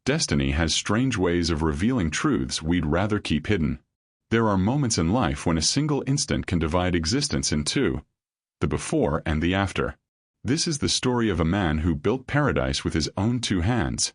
Destiny has strange ways of revealing truths we'd rather keep hidden. There are moments in life when a single instant can divide existence in two, the before and the after. This is the story of a man who built paradise with his own two hands,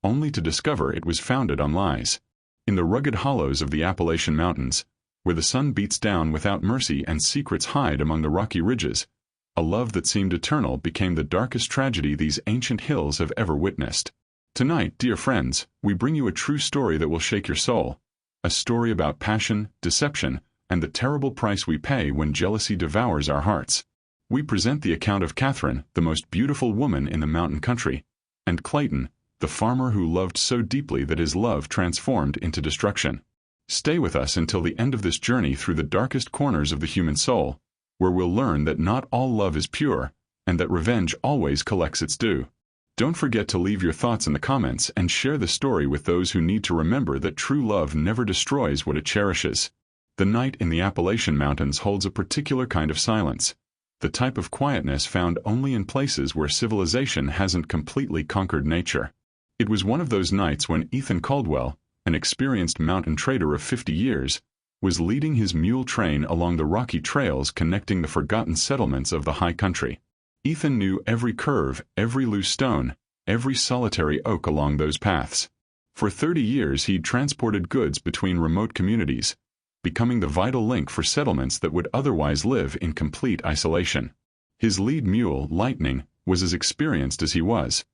only to discover it was founded on lies. In the rugged hollows of the Appalachian Mountains, where the sun beats down without mercy and secrets hide among the rocky ridges, a love that seemed eternal became the darkest tragedy these ancient hills have ever witnessed. Tonight, dear friends, we bring you a true story that will shake your soul, a story about passion, deception, and the terrible price we pay when jealousy devours our hearts. We present the account of Catherine, the most beautiful woman in the mountain country, and Clayton, the farmer who loved so deeply that his love transformed into destruction. Stay with us until the end of this journey through the darkest corners of the human soul, where we'll learn that not all love is pure, and that revenge always collects its due. Don't forget to leave your thoughts in the comments and share the story with those who need to remember that true love never destroys what it cherishes. The night in the Appalachian Mountains holds a particular kind of silence, the type of quietness found only in places where civilization hasn't completely conquered nature. It was one of those nights when Ethan Caldwell, an experienced mountain trader of 50 years, was leading his mule train along the rocky trails connecting the forgotten settlements of the high country. Ethan knew every curve, every loose stone, every solitary oak along those paths. For 30 years he'd transported goods between remote communities, becoming the vital link for settlements that would otherwise live in complete isolation. His lead mule, Lightning, was as experienced as he was,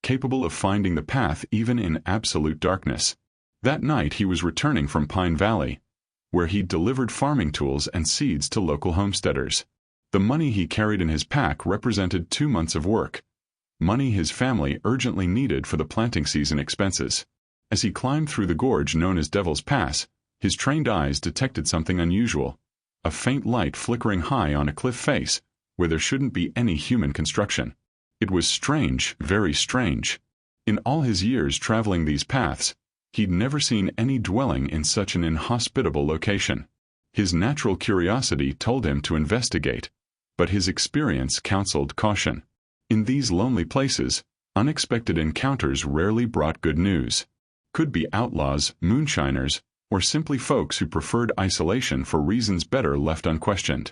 capable of finding the path even in absolute darkness. That night he was returning from Pine Valley, where he'd delivered farming tools and seeds to local homesteaders. The money he carried in his pack represented 2 months of work, money his family urgently needed for the planting season expenses. As he climbed through the gorge known as Devil's Pass, his trained eyes detected something unusual, a faint light flickering high on a cliff face, where there shouldn't be any human construction. It was strange, very strange. In all his years traveling these paths, he'd never seen any dwelling in such an inhospitable location. His natural curiosity told him to investigate, but his experience counseled caution. In these lonely places, unexpected encounters rarely brought good news. Could be outlaws, moonshiners, or simply folks who preferred isolation for reasons better left unquestioned.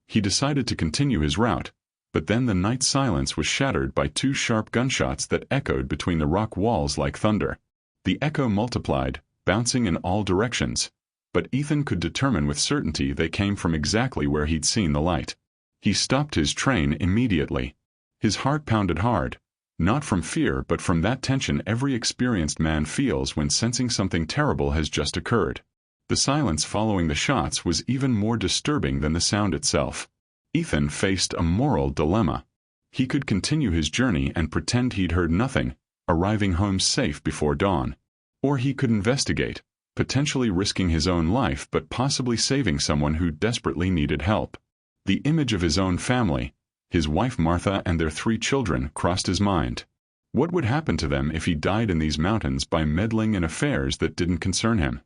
He decided to continue his route, but then the night silence was shattered by 2 sharp gunshots that echoed between the rock walls like thunder. The echo multiplied, bouncing in all directions, but Ethan could determine with certainty they came from exactly where he'd seen the light. He stopped his train immediately. His heart pounded hard, not from fear but from that tension every experienced man feels when sensing something terrible has just occurred. The silence following the shots was even more disturbing than the sound itself. Ethan faced a moral dilemma. He could continue his journey and pretend he'd heard nothing, arriving home safe before dawn. Or he could investigate, potentially risking his own life but possibly saving someone who desperately needed help. The image of his own family, his wife Martha and their 3 children, crossed his mind. What would happen to them if he died in these mountains by meddling in affairs that didn't concern him?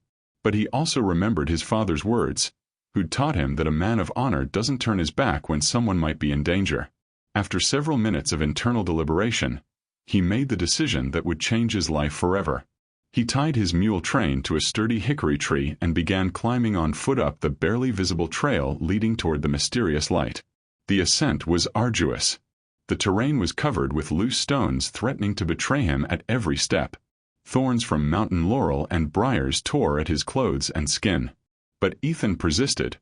But he also remembered his father's words, who'd taught him that a man of honor doesn't turn his back when someone might be in danger. After several minutes of internal deliberation, he made the decision that would change his life forever. He tied his mule train to a sturdy hickory tree and began climbing on foot up the barely visible trail leading toward the mysterious light. The ascent was arduous. The terrain was covered with loose stones threatening to betray him at every step. Thorns from mountain laurel and briars tore at his clothes and skin. But Ethan persisted,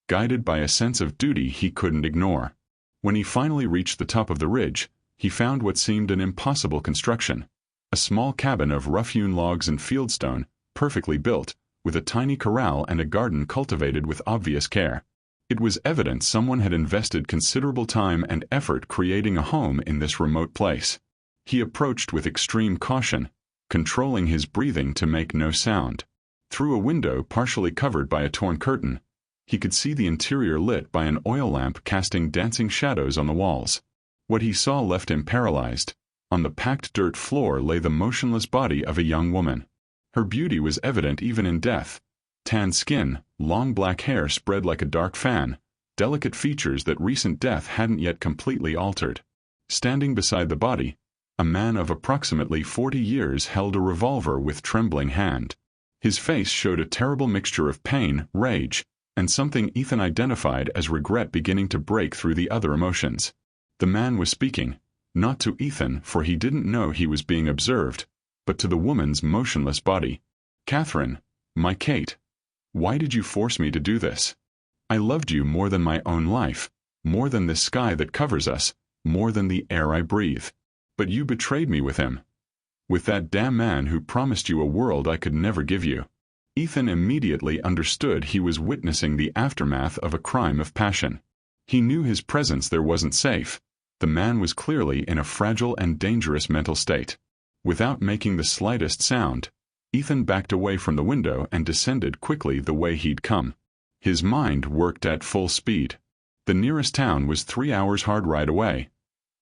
guided by a sense of duty he couldn't ignore. When he finally reached the top of the ridge, he found what seemed an impossible construction. A small cabin of rough-hewn logs and fieldstone, perfectly built, with a tiny corral and a garden cultivated with obvious care. It was evident someone had invested considerable time and effort creating a home in this remote place. He approached with extreme caution, controlling his breathing to make no sound. Through a window partially covered by a torn curtain, he could see the interior lit by an oil lamp casting dancing shadows on the walls. What he saw left him paralyzed. On the packed dirt floor lay the motionless body of a young woman. Her beauty was evident even in death. Tan skin, long black hair spread like a dark fan, delicate features that recent death hadn't yet completely altered. Standing beside the body, A man of approximately 40 years held a revolver with trembling hand. His face showed a terrible mixture of pain, rage, and something Ethan identified as regret beginning to break through the other emotions. The man was speaking, not to Ethan, for he didn't know he was being observed, but to the woman's motionless body. "Catherine, my Kate, why did you force me to do this? I loved you more than my own life, more than this sky that covers us, more than the air I breathe. But you betrayed me with him. With that damn man who promised you a world I could never give you." Ethan immediately understood he was witnessing the aftermath of a crime of passion. He knew his presence there wasn't safe. The man was clearly in a fragile and dangerous mental state. Without making the slightest sound, Ethan backed away from the window and descended quickly the way he'd come. His mind worked at full speed. The nearest town was 3 hours' hard ride away.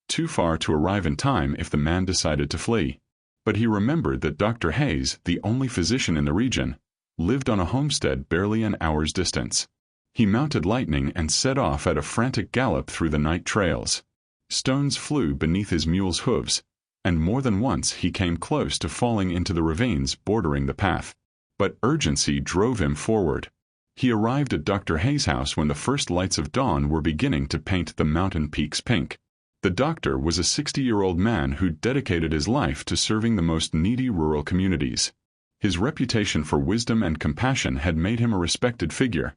Too far to arrive in time if the man decided to flee. But he remembered that Dr. Hayes, the only physician in the region, lived on a homestead barely an hour's distance. He mounted Lightning and set off at a frantic gallop through the night trails. Stones flew beneath his mule's hooves, and more than once he came close to falling into the ravines bordering the path. But urgency drove him forward. He arrived at Dr. Hayes' house when the first lights of dawn were beginning to paint the mountain peaks pink. The doctor was a 60-year-old man who dedicated his life to serving the most needy rural communities. His reputation for wisdom and compassion had made him a respected figure,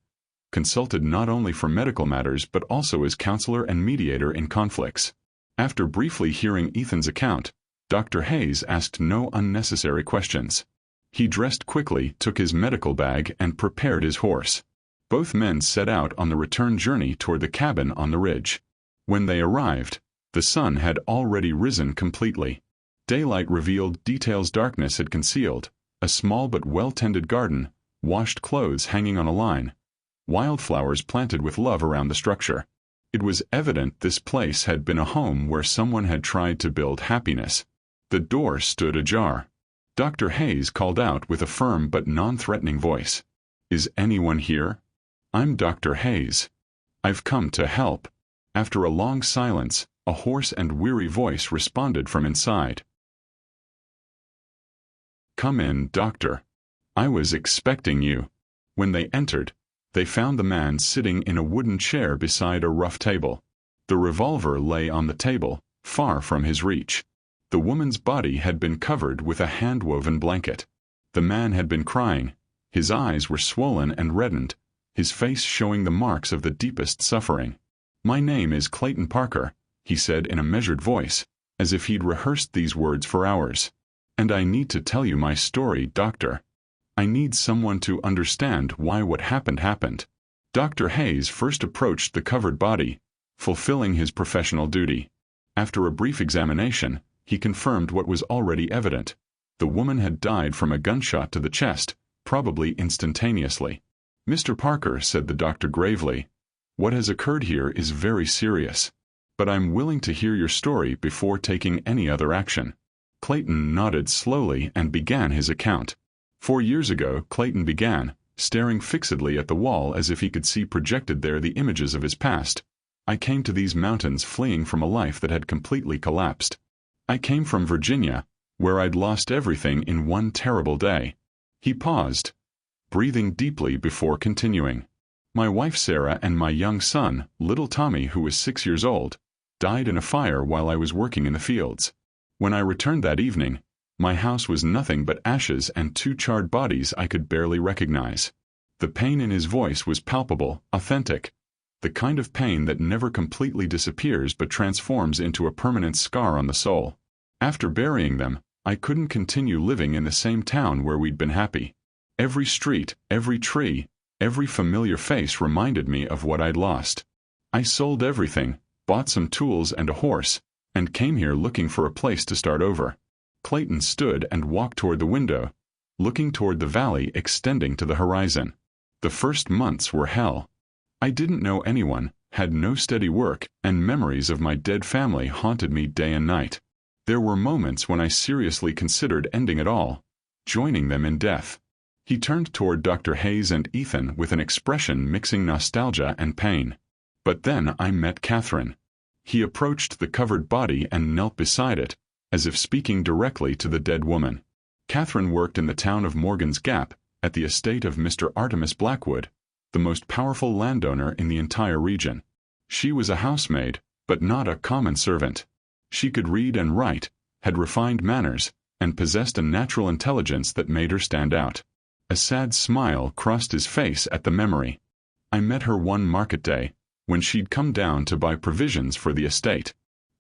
consulted not only for medical matters but also as counselor and mediator in conflicts. After briefly hearing Ethan's account, Dr. Hayes asked no unnecessary questions. He dressed quickly, took his medical bag, and prepared his horse. Both men set out on the return journey toward the cabin on the ridge. When they arrived, the sun had already risen completely. Daylight revealed details darkness had concealed: a small but well-tended garden, washed clothes hanging on a line, wildflowers planted with love around the structure. It was evident this place had been a home where someone had tried to build happiness. The door stood ajar. Dr. Hayes called out with a firm but non-threatening voice. "Is anyone here? I'm Dr. Hayes. I've come to help." After a long silence, a hoarse and weary voice responded from inside. "Come in, doctor. I was expecting you." When they entered, they found the man sitting in a wooden chair beside a rough table. The revolver lay on the table, far from his reach. The woman's body had been covered with a hand-woven blanket. The man had been crying. His eyes were swollen and reddened, his face showing the marks of the deepest suffering. "My name is Clayton Parker," he said in a measured voice, as if he'd rehearsed these words for hours. "And I need to tell you my story, doctor. I need someone to understand why what happened. Dr. Hayes first approached the covered body, fulfilling his professional duty. After a brief examination, he confirmed what was already evident. The woman had died from a gunshot to the chest, probably instantaneously. "Mr. Parker," said the doctor gravely, "what has occurred here is very serious. But I'm willing to hear your story before taking any other action." Clayton nodded slowly and began his account. 4 years ago, Clayton began, staring fixedly at the wall as if he could see projected there the images of his past. "I came to these mountains fleeing from a life that had completely collapsed. I came from Virginia, where I'd lost everything in one terrible day." He paused, breathing deeply before continuing. "My wife Sarah and my young son, little Tommy, who was 6 years old, died in a fire while I was working in the fields. When I returned that evening, my house was nothing but ashes and 2 charred bodies I could barely recognize." The pain in his voice was palpable, authentic, the kind of pain that never completely disappears but transforms into a permanent scar on the soul. "After burying them, I couldn't continue living in the same town where we'd been happy. Every street, every tree, every familiar face reminded me of what I'd lost. I sold everything, bought some tools and a horse, and came here looking for a place to start over." Clayton stood and walked toward the window, looking toward the valley extending to the horizon. "The first months were hell. I didn't know anyone, had no steady work, and memories of my dead family haunted me day and night. There were moments when I seriously considered ending it all, joining them in death." He turned toward Dr. Hayes and Ethan with an expression mixing nostalgia and pain. "But then I met Catherine." He approached the covered body and knelt beside it, as if speaking directly to the dead woman. Catherine worked in the town of Morgan's Gap, at the estate of Mr. Artemus Blackwood, the most powerful landowner in the entire region. She was a housemaid, but not a common servant. She could read and write, had refined manners, and possessed a natural intelligence that made her stand out. A sad smile crossed his face at the memory. I met her one market day, when she'd come down to buy provisions for the estate.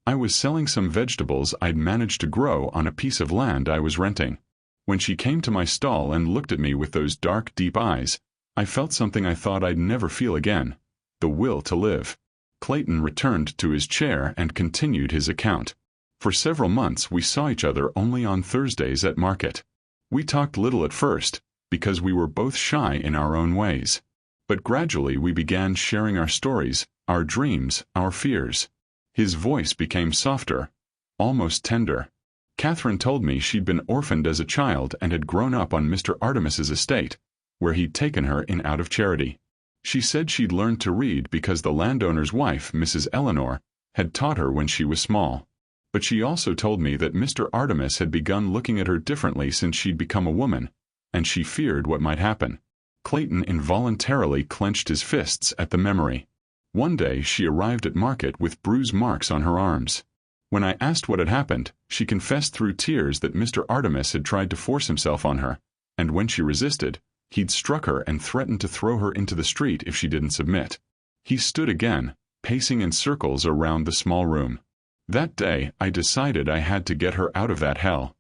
I was selling some vegetables I'd managed to grow on a piece of land I was renting. When she came to my stall and looked at me with those dark, deep eyes, I felt something I thought I'd never feel again: the will to live. Clayton returned to his chair and continued his account. For several months we saw each other only on Thursdays at market. We talked little at first, because we were both shy in our own ways. But gradually we began sharing our stories, our dreams, our fears. His voice became softer, almost tender. Catherine told me she'd been orphaned as a child and had grown up on Mr. Artemis's estate, where he'd taken her in out of charity. She said she'd learned to read because the landowner's wife, Mrs. Eleanor, had taught her when she was small. But she also told me that Mr. Artemis had begun looking at her differently since she'd become a woman, and she feared what might happen. Clayton involuntarily clenched his fists at the memory. One day she arrived at market with bruise marks on her arms. When I asked what had happened, she confessed through tears that Mr. Artemis had tried to force himself on her, and when she resisted, he'd struck her and threatened to throw her into the street if she didn't submit. He stood again, pacing in circles around the small room. That day, I decided I had to get her out of that hell.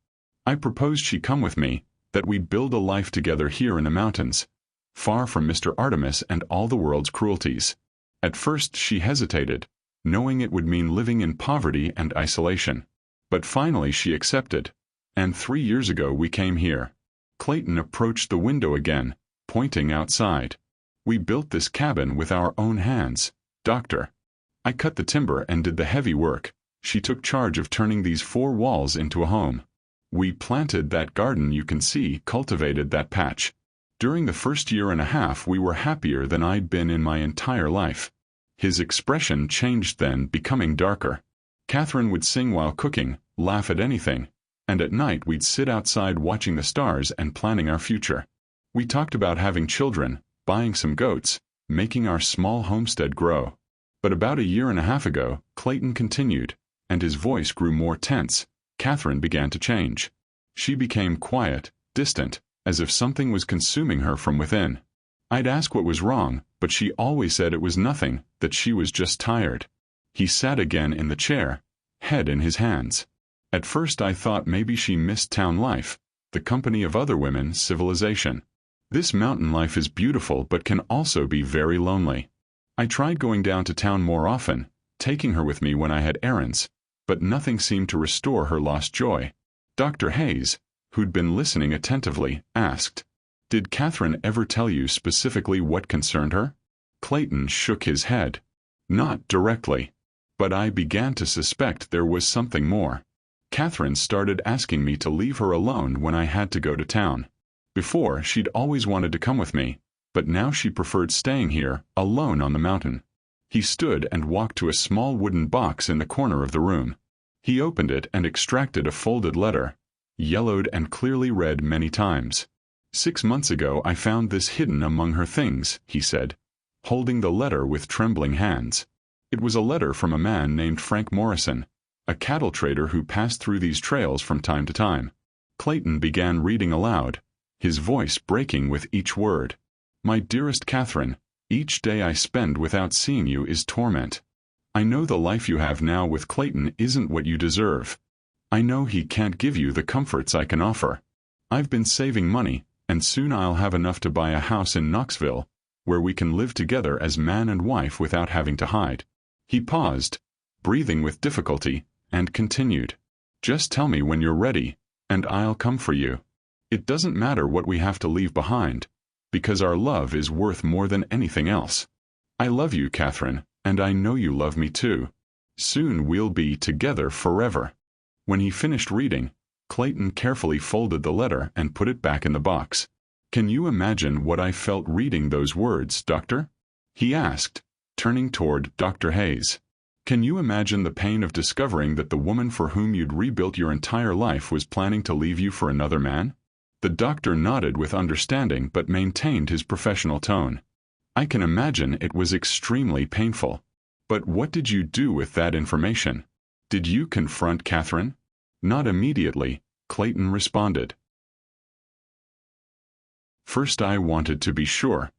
I proposed she come with me, that we'd build a life together here in the mountains, far from Mr. Artemis and all the world's cruelties. At first she hesitated, knowing it would mean living in poverty and isolation. But finally she accepted, and 3 years ago we came here. Clayton approached the window again, pointing outside. We built this cabin with our own hands, Doctor. I cut the timber and did the heavy work. She took charge of turning these 4 walls into a home. We planted that garden you can see, cultivated that patch. During the first year and a half we were happier than I'd been in my entire life. His expression changed then, becoming darker. Catherine would sing while cooking, laugh at anything, and at night we'd sit outside watching the stars and planning our future. We talked about having children, buying some goats, making our small homestead grow. But about a year and a half ago, Clayton continued, and his voice grew more tense. Catherine began to change. She became quiet, distant, as if something was consuming her from within. I'd ask what was wrong, but she always said it was nothing, that she was just tired. He sat again in the chair, head in his hands. At first I thought maybe she missed town life, the company of other women, civilization. This mountain life is beautiful but can also be very lonely. I tried going down to town more often, taking her with me when I had errands, but nothing seemed to restore her lost joy. Dr. Hayes, who'd been listening attentively, asked, "Did Catherine ever tell you specifically what concerned her?" Clayton shook his head. "Not directly. But I began to suspect there was something more. Catherine started asking me to leave her alone when I had to go to town. Before, she'd always wanted to come with me, but now she preferred staying here, alone on the mountain." He stood and walked to a small wooden box in the corner of the room. He opened it and extracted a folded letter, yellowed and clearly read many times. "6 months ago I found this hidden among her things," he said, holding the letter with trembling hands. It was a letter from a man named Frank Morrison, a cattle trader who passed through these trails from time to time. Clayton began reading aloud, his voice breaking with each word. "My dearest Catherine, each day I spend without seeing you is torment. I know the life you have now with Clayton isn't what you deserve. I know he can't give you the comforts I can offer. I've been saving money, and soon I'll have enough to buy a house in Knoxville, where we can live together as man and wife without having to hide." He paused, breathing with difficulty, and continued, "Just tell me when you're ready, and I'll come for you. It doesn't matter what we have to leave behind, because our love is worth more than anything else. I love you, Catherine, and I know you love me too. Soon we'll be together forever." When he finished reading, Clayton carefully folded the letter and put it back in the box. "Can you imagine what I felt reading those words, Doctor?" he asked, turning toward Dr. Hayes. Can you imagine the pain of discovering that the woman for whom you'd rebuilt your entire life was planning to leave you for another man? The doctor nodded with understanding but maintained his professional tone. I can imagine it was extremely painful. But what did you do with that information? Did you confront Catherine? Not immediately, Clayton responded. First, I wanted to be sure.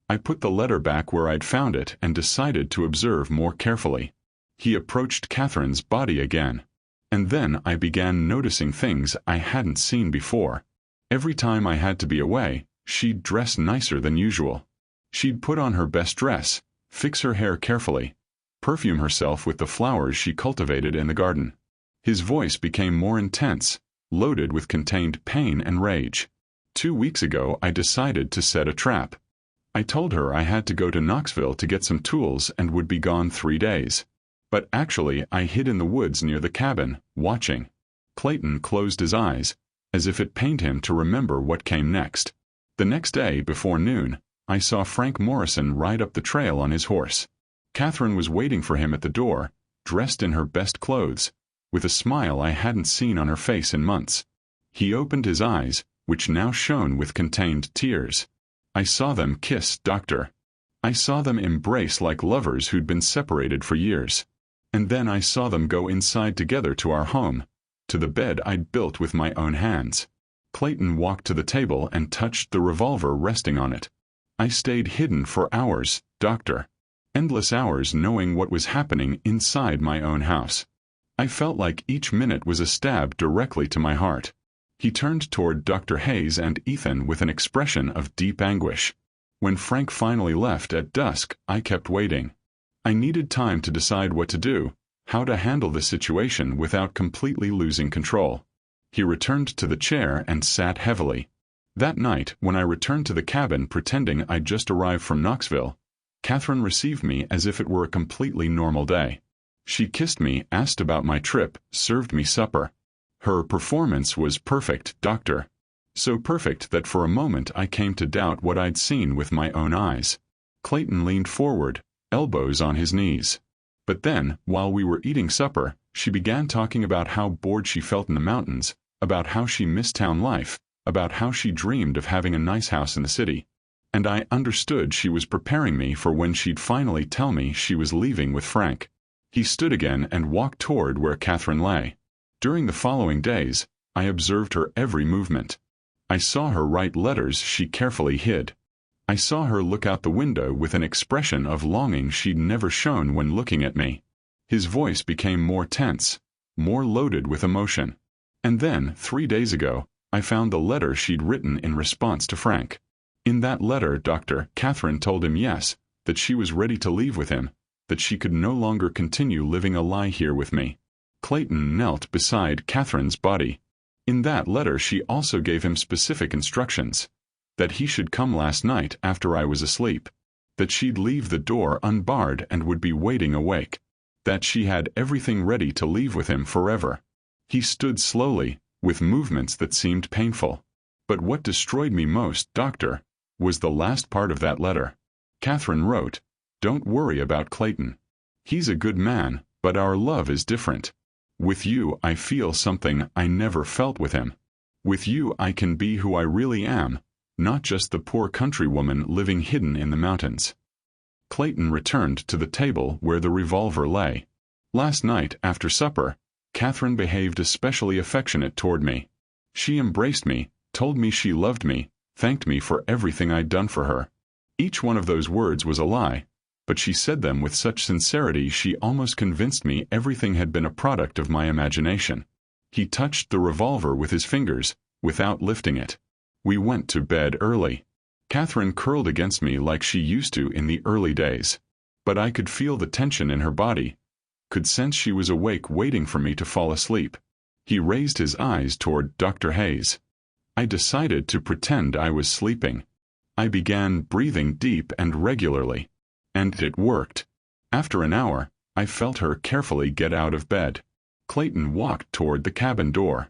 I put the letter back where I'd found it and decided to observe more carefully. He approached Catherine's body again. And then I began noticing things I hadn't seen before. Every time I had to be away, she'd dress nicer than usual. She'd put on her best dress, fix her hair carefully, perfume herself with the flowers she cultivated in the garden. His voice became more intense, loaded with contained pain and rage. 2 weeks ago, I decided to set a trap. I told her I had to go to Knoxville to get some tools and would be gone 3 days. But actually, I hid in the woods near the cabin, watching. Clayton closed his eyes, as if it pained him to remember what came next. The next day, before noon, I saw Frank Morrison ride up the trail on his horse. Catherine was waiting for him at the door, dressed in her best clothes, with a smile I hadn't seen on her face in months. He opened his eyes, which now shone with contained tears. I saw them kiss, Doctor. I saw them embrace like lovers who'd been separated for years. And then I saw them go inside together to our home, to the bed I'd built with my own hands. Clayton walked to the table and touched the revolver resting on it. I stayed hidden for hours, Doctor. Endless hours knowing what was happening inside my own house. I felt like each minute was a stab directly to my heart. He turned toward Dr. Hayes and Ethan with an expression of deep anguish. When Frank finally left at dusk, I kept waiting. I needed time to decide what to do, how to handle the situation without completely losing control. He returned to the chair and sat heavily. That night, when I returned to the cabin pretending I'd just arrived from Knoxville, Catherine received me as if it were a completely normal day. She kissed me, asked about my trip, served me supper. Her performance was perfect, Doctor. So perfect that for a moment I came to doubt what I'd seen with my own eyes. Clayton leaned forward, elbows on his knees. But then, while we were eating supper, she began talking about how bored she felt in the mountains, about how she missed town life, about how she dreamed of having a nice house in the city. And I understood she was preparing me for when she'd finally tell me she was leaving with Frank. He stood again and walked toward where Catherine lay. During the following days, I observed her every movement. I saw her write letters she carefully hid. I saw her look out the window with an expression of longing she'd never shown when looking at me. His voice became more tense, more loaded with emotion. And then, 3 days ago, I found the letter she'd written in response to Frank. In that letter, Doctor, Catherine told him yes, that she was ready to leave with him, that she could no longer continue living a lie here with me. Clayton knelt beside Catherine's body. In that letter she also gave him specific instructions. That he should come last night after I was asleep. That she'd leave the door unbarred and would be waiting awake. That she had everything ready to leave with him forever. He stood slowly, with movements that seemed painful. But what destroyed me most, Doctor, was the last part of that letter. Catherine wrote, "Don't worry about Clayton. He's a good man, but our love is different. With you I feel something I never felt with him. With you I can be who I really am, not just the poor countrywoman living hidden in the mountains." Clayton returned to the table where the revolver lay. Last night, after supper, Catherine behaved especially affectionate toward me. She embraced me, told me she loved me, thanked me for everything I'd done for her. Each one of those words was a lie, but she said them with such sincerity she almost convinced me everything had been a product of my imagination. He touched the revolver with his fingers, without lifting it. We went to bed early. Catherine curled against me like she used to in the early days. But I could feel the tension in her body, could sense she was awake waiting for me to fall asleep. He raised his eyes toward Dr. Hayes. I decided to pretend I was sleeping. I began breathing deep and regularly. And it worked. After an hour, I felt her carefully get out of bed. Clayton walked toward the cabin door.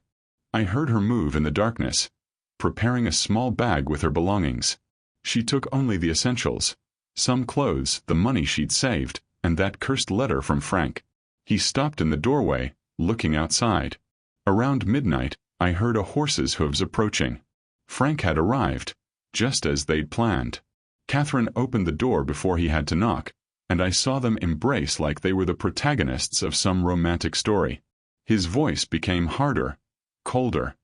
I heard her move in the darkness, preparing a small bag with her belongings. She took only the essentials, some clothes, the money she'd saved, and that cursed letter from Frank. He stopped in the doorway, looking outside. Around midnight, I heard a horse's hooves approaching. Frank had arrived, just as they'd planned. Catherine opened the door before he had to knock, and I saw them embrace like they were the protagonists of some romantic story. His voice became harder, colder.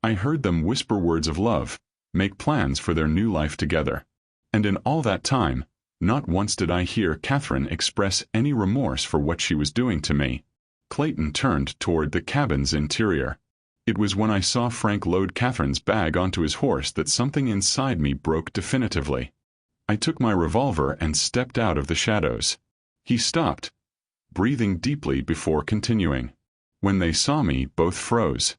I heard them whisper words of love, make plans for their new life together. And in all that time, not once did I hear Catherine express any remorse for what she was doing to me. Clayton turned toward the cabin's interior. It was when I saw Frank load Catherine's bag onto his horse that something inside me broke definitively. I took my revolver and stepped out of the shadows. He stopped, breathing deeply before continuing. When they saw me, both froze.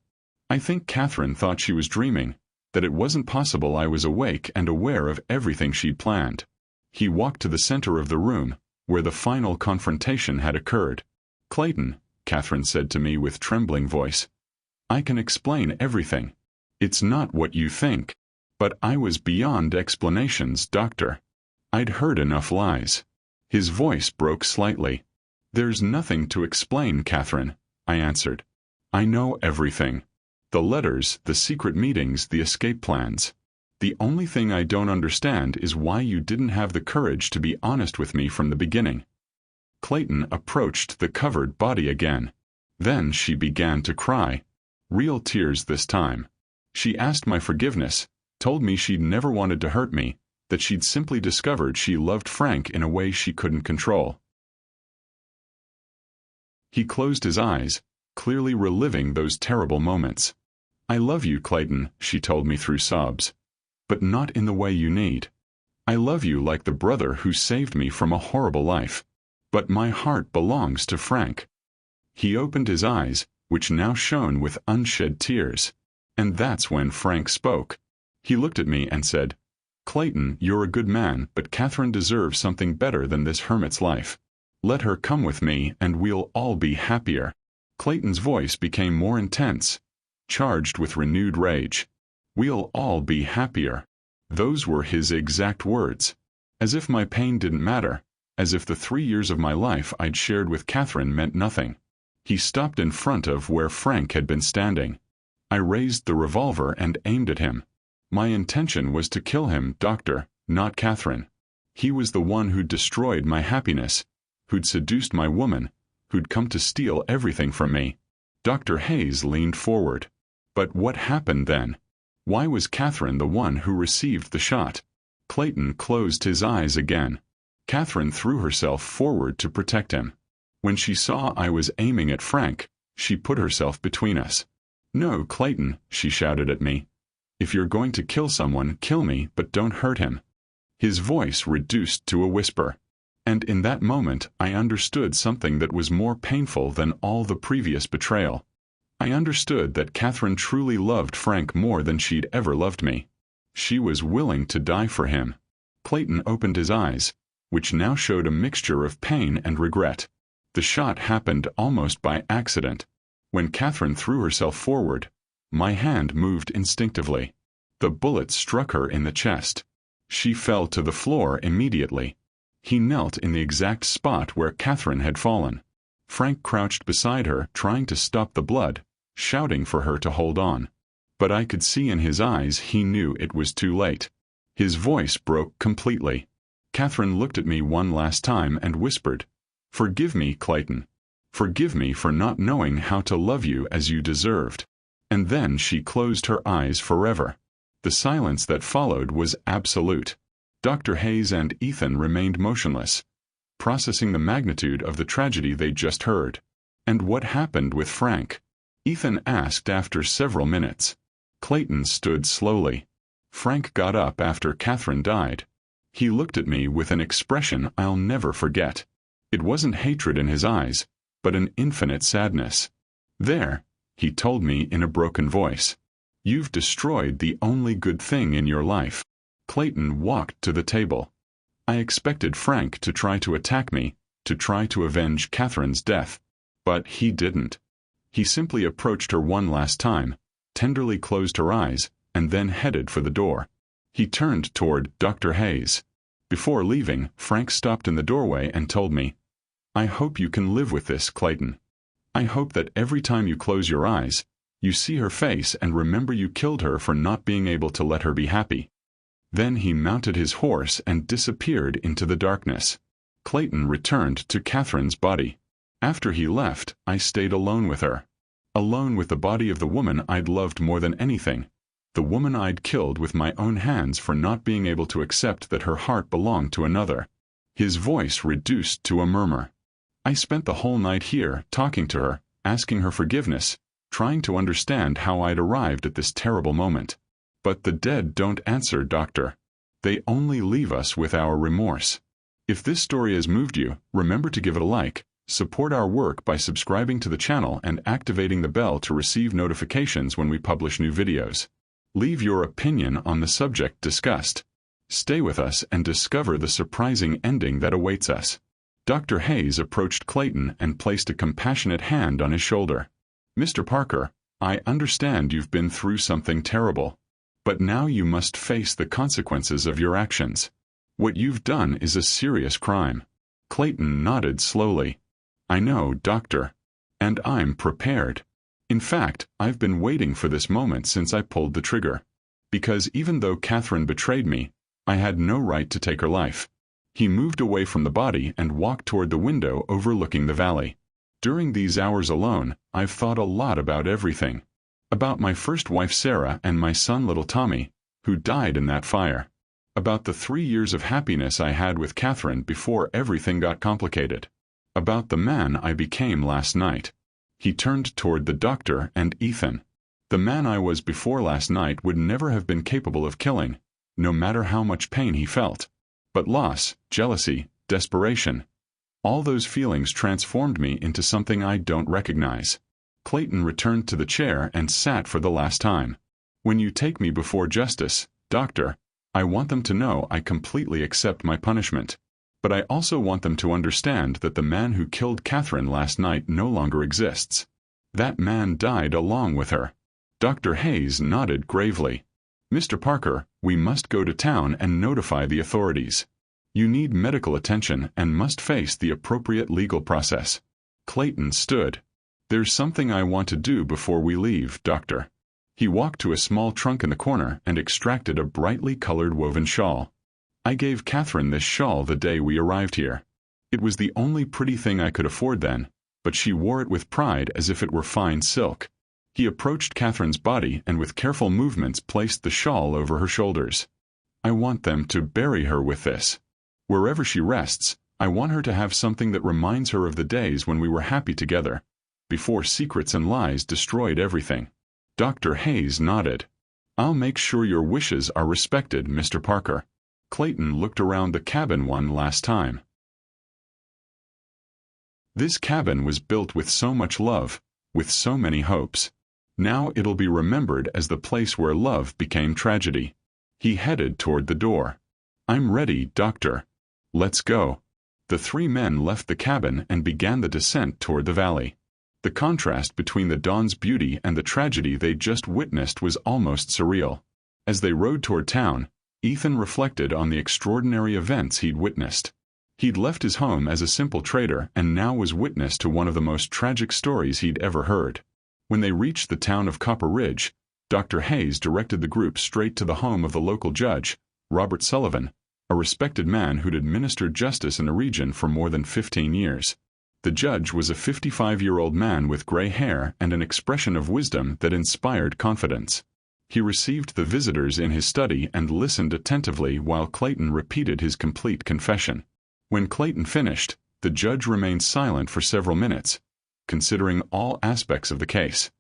I think Catherine thought she was dreaming, that it wasn't possible I was awake and aware of everything she'd planned. He walked to the center of the room, where the final confrontation had occurred. "Clayton," Catherine said to me with trembling voice, "I can explain everything. It's not what you think." But I was beyond explanations, Doctor. I'd heard enough lies. His voice broke slightly. "There's nothing to explain, Catherine," I answered. "I know everything. The letters, the secret meetings, the escape plans. The only thing I don't understand is why you didn't have the courage to be honest with me from the beginning." Clayton approached the covered body again. Then she began to cry. Real tears this time. She asked my forgiveness, told me she'd never wanted to hurt me, that she'd simply discovered she loved Frank in a way she couldn't control. He closed his eyes, clearly reliving those terrible moments. "I love you, Clayton," she told me through sobs. "But not in the way you need. I love you like the brother who saved me from a horrible life. But my heart belongs to Frank." He opened his eyes, which now shone with unshed tears. And that's when Frank spoke. He looked at me and said, "Clayton, you're a good man, but Catherine deserves something better than this hermit's life. Let her come with me and we'll all be happier." Clayton's voice became more intense, charged with renewed rage. "We'll all be happier." Those were his exact words. As if my pain didn't matter, as if the 3 years of my life I'd shared with Catherine meant nothing. He stopped in front of where Frank had been standing. I raised the revolver and aimed at him. My intention was to kill him, Doctor, not Catherine. He was the one who'd destroyed my happiness, who'd seduced my woman, who'd come to steal everything from me. Dr. Hayes leaned forward. But what happened then? Why was Catherine the one who received the shot? Clayton closed his eyes again. Catherine threw herself forward to protect him. When she saw I was aiming at Frank, she put herself between us. "No, Clayton," she shouted at me. "If you're going to kill someone, kill me, but don't hurt him." His voice reduced to a whisper. And in that moment I understood something that was more painful than all the previous betrayal. I understood that Catherine truly loved Frank more than she'd ever loved me. She was willing to die for him. Clayton opened his eyes, which now showed a mixture of pain and regret. The shot happened almost by accident. When Catherine threw herself forward, my hand moved instinctively. The bullet struck her in the chest. She fell to the floor immediately. He knelt in the exact spot where Catherine had fallen. Frank crouched beside her, trying to stop the blood, shouting for her to hold on. But I could see in his eyes he knew it was too late. His voice broke completely. Catherine looked at me one last time and whispered, "Forgive me, Clayton. Forgive me for not knowing how to love you as you deserved." And then she closed her eyes forever. The silence that followed was absolute. Dr. Hayes and Ethan remained motionless, processing the magnitude of the tragedy they'd just heard. "And what happened with Frank?" Ethan asked after several minutes. Clayton stood slowly. "Frank got up after Catherine died. He looked at me with an expression I'll never forget. It wasn't hatred in his eyes, but an infinite sadness. 'There,' he told me in a broken voice. 'You've destroyed the only good thing in your life.'" Clayton walked to the table. I expected Frank to try to attack me, to try to avenge Catherine's death. But he didn't. He simply approached her one last time, tenderly closed her eyes, and then headed for the door. He turned toward Dr. Hayes. Before leaving, Frank stopped in the doorway and told me, I hope you can live with this, Clayton. I hope that every time you close your eyes, you see her face and remember you killed her for not being able to let her be happy." Then he mounted his horse and disappeared into the darkness. Clayton returned to Catherine's body. After he left, I stayed alone with her. Alone with the body of the woman I'd loved more than anything, the woman I'd killed with my own hands for not being able to accept that her heart belonged to another. His voice reduced to a murmur. I spent the whole night here, talking to her, asking her forgiveness, trying to understand how I'd arrived at this terrible moment. But the dead don't answer, Doctor. They only leave us with our remorse. If this story has moved you, remember to give it a like, support our work by subscribing to the channel and activating the bell to receive notifications when we publish new videos. Leave your opinion on the subject discussed. Stay with us and discover the surprising ending that awaits us. Dr. Hayes approached Clayton and placed a compassionate hand on his shoulder. "Mr. Parker, I understand you've been through something terrible. But now you must face the consequences of your actions. What you've done is a serious crime." Clayton nodded slowly. "I know, Doctor. And I'm prepared. In fact, I've been waiting for this moment since I pulled the trigger. Because even though Catherine betrayed me, I had no right to take her life." He moved away from the body and walked toward the window overlooking the valley. "During these hours alone, I've thought a lot about everything. About my first wife Sarah and my son little Tommy, who died in that fire. About the 3 years of happiness I had with Catherine before everything got complicated. About the man I became last night." He turned toward the doctor and Ethan. "The man I was before last night would never have been capable of killing, no matter how much pain he felt. But loss, jealousy, desperation, all those feelings transformed me into something I don't recognize." Clayton returned to the chair and sat for the last time. "When you take me before justice, Doctor, I want them to know I completely accept my punishment. But I also want them to understand that the man who killed Catherine last night no longer exists. That man died along with her." Dr. Hayes nodded gravely. "Mr. Parker, we must go to town and notify the authorities. You need medical attention and must face the appropriate legal process." Clayton stood. "There's something I want to do before we leave, Doctor." He walked to a small trunk in the corner and extracted a brightly colored woven shawl. "I gave Catherine this shawl the day we arrived here. It was the only pretty thing I could afford then, but she wore it with pride as if it were fine silk." He approached Catherine's body and with careful movements placed the shawl over her shoulders. "I want them to bury her with this. Wherever she rests, I want her to have something that reminds her of the days when we were happy together, before secrets and lies destroyed everything." Dr. Hayes nodded. "I'll make sure your wishes are respected, Mr. Parker." Clayton looked around the cabin one last time. This cabin was built with so much love, with so many hopes. Now it'll be remembered as the place where love became tragedy. He headed toward the door. "I'm ready, Doctor. Let's go." The 3 men left the cabin and began the descent toward the valley. The contrast between the dawn's beauty and the tragedy they just witnessed was almost surreal. As they rode toward town, Ethan reflected on the extraordinary events he'd witnessed. He'd left his home as a simple trader and now was witness to one of the most tragic stories he'd ever heard. When they reached the town of Copper Ridge, Dr. Hayes directed the group straight to the home of the local judge, Robert Sullivan, a respected man who'd administered justice in the region for more than 15 years. The judge was a 55-year-old man with gray hair and an expression of wisdom that inspired confidence. He received the visitors in his study and listened attentively while Clayton repeated his complete confession. When Clayton finished, the judge remained silent for several minutes, considering all aspects of the case.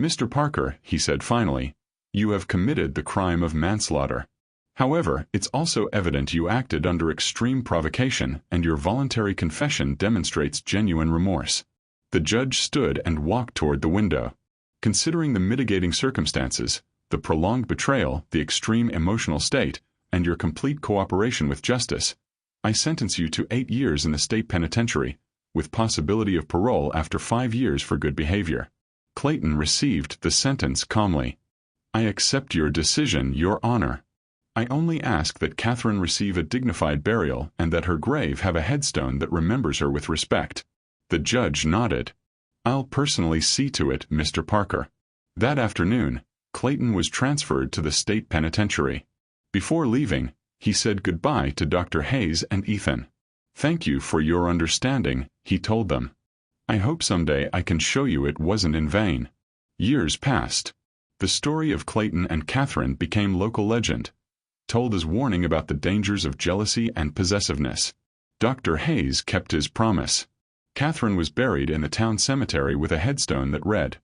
"Mr. Parker," he said finally, "you have committed the crime of manslaughter. However, it's also evident you acted under extreme provocation, and your voluntary confession demonstrates genuine remorse." The judge stood and walked toward the window. "Considering the mitigating circumstances, the prolonged betrayal, the extreme emotional state, and your complete cooperation with justice, I sentence you to 8 years in the state penitentiary, with possibility of parole after 5 years for good behavior." Clayton received the sentence calmly. "I accept your decision, Your Honor." I only ask that Catherine receive a dignified burial and that her grave have a headstone that remembers her with respect." The judge nodded. "I'll personally see to it, Mr. Parker." That afternoon, Clayton was transferred to the state penitentiary. Before leaving, he said goodbye to Dr. Hayes and Ethan. "Thank you for your understanding," he told them. "I hope someday I can show you it wasn't in vain." Years passed. The story of Clayton and Catherine became local legend, told as warning about the dangers of jealousy and possessiveness. Dr. Hayes kept his promise. Catherine was buried in the town cemetery with a headstone that read,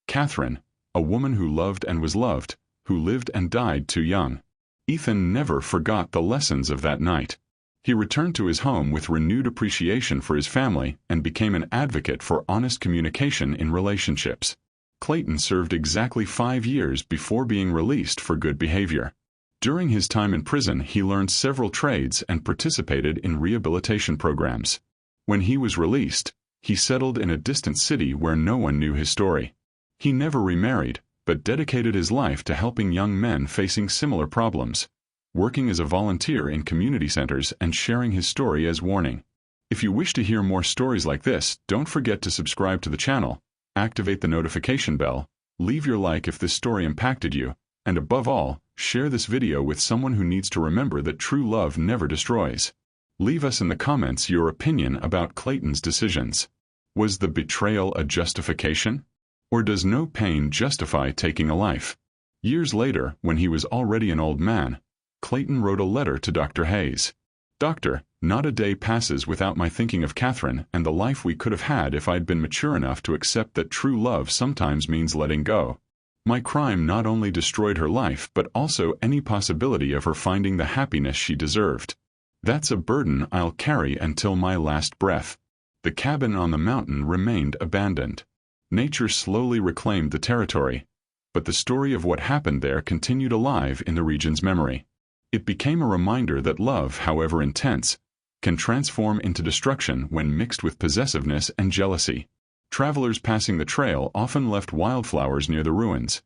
"Catherine, a woman who loved and was loved, who lived and died too young." Ethan never forgot the lessons of that night. He returned to his home with renewed appreciation for his family and became an advocate for honest communication in relationships. Clayton served exactly 5 years before being released for good behavior. During his time in prison, he learned several trades and participated in rehabilitation programs. When he was released, he settled in a distant city where no one knew his story. He never remarried, but dedicated his life to helping young men facing similar problems, working as a volunteer in community centers and sharing his story as warning. If you wish to hear more stories like this, don't forget to subscribe to the channel, activate the notification bell, leave your like if this story impacted you, and above all, share this video with someone who needs to remember that true love never destroys. Leave us in the comments your opinion about Clayton's decisions. Was the betrayal a justification? Or does no pain justify taking a life? Years later, when he was already an old man, Clayton wrote a letter to Dr. Hayes. "Doctor, not a day passes without my thinking of Catherine and the life we could have had if I'd been mature enough to accept that true love sometimes means letting go. My crime not only destroyed her life but also any possibility of her finding the happiness she deserved. That's a burden I'll carry until my last breath." The cabin on the mountain remained abandoned. Nature slowly reclaimed the territory, but the story of what happened there continued alive in the region's memory. It became a reminder that love, however intense, can transform into destruction when mixed with possessiveness and jealousy. Travelers passing the trail often left wildflowers near the ruins,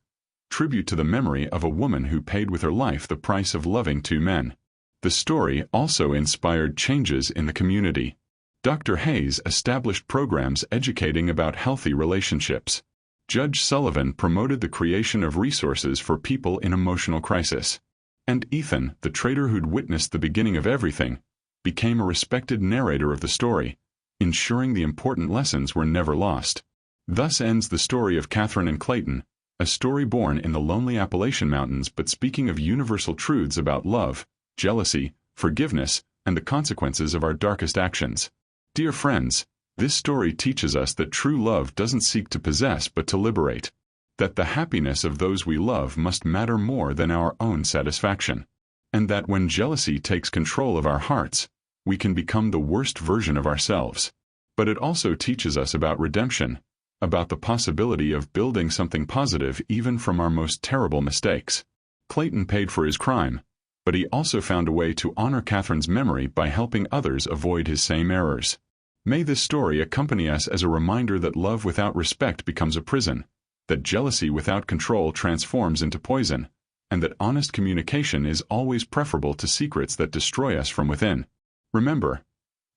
tribute to the memory of a woman who paid with her life the price of loving 2 men. The story also inspired changes in the community. Dr. Hayes established programs educating about healthy relationships. Judge Sullivan promoted the creation of resources for people in emotional crisis. And Ethan, the trader who'd witnessed the beginning of everything, became a respected narrator of the story, ensuring the important lessons were never lost. Thus ends the story of Catherine and Clayton, a story born in the lonely Appalachian Mountains but speaking of universal truths about love, jealousy, forgiveness, and the consequences of our darkest actions. Dear friends, this story teaches us that true love doesn't seek to possess but to liberate, that the happiness of those we love must matter more than our own satisfaction, and that when jealousy takes control of our hearts, we can become the worst version of ourselves. But it also teaches us about redemption, about the possibility of building something positive even from our most terrible mistakes. Clayton paid for his crime, but he also found a way to honor Catherine's memory by helping others avoid his same errors. May this story accompany us as a reminder that love without respect becomes a prison, that jealousy without control transforms into poison, and that honest communication is always preferable to secrets that destroy us from within. Remember,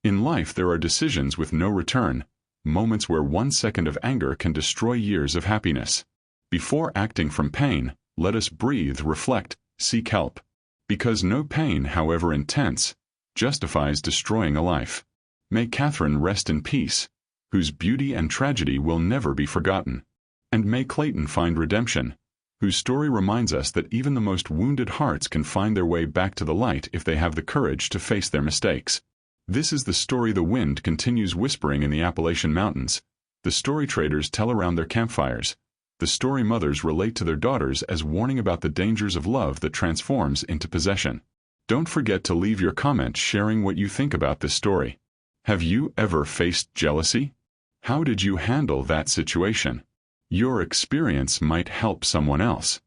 in life there are decisions with no return, moments where 1 second of anger can destroy years of happiness. Before acting from pain, let us breathe, reflect, seek help. Because no pain, however intense, justifies destroying a life. May Catherine rest in peace, whose beauty and tragedy will never be forgotten. And may Clayton find redemption, whose story reminds us that even the most wounded hearts can find their way back to the light if they have the courage to face their mistakes. This is the story the wind continues whispering in the Appalachian Mountains, the story traders tell around their campfires, the story mothers relate to their daughters as warning about the dangers of love that transforms into possession. Don't forget to leave your comment sharing what you think about this story. Have you ever faced jealousy? How did you handle that situation? Your experience might help someone else.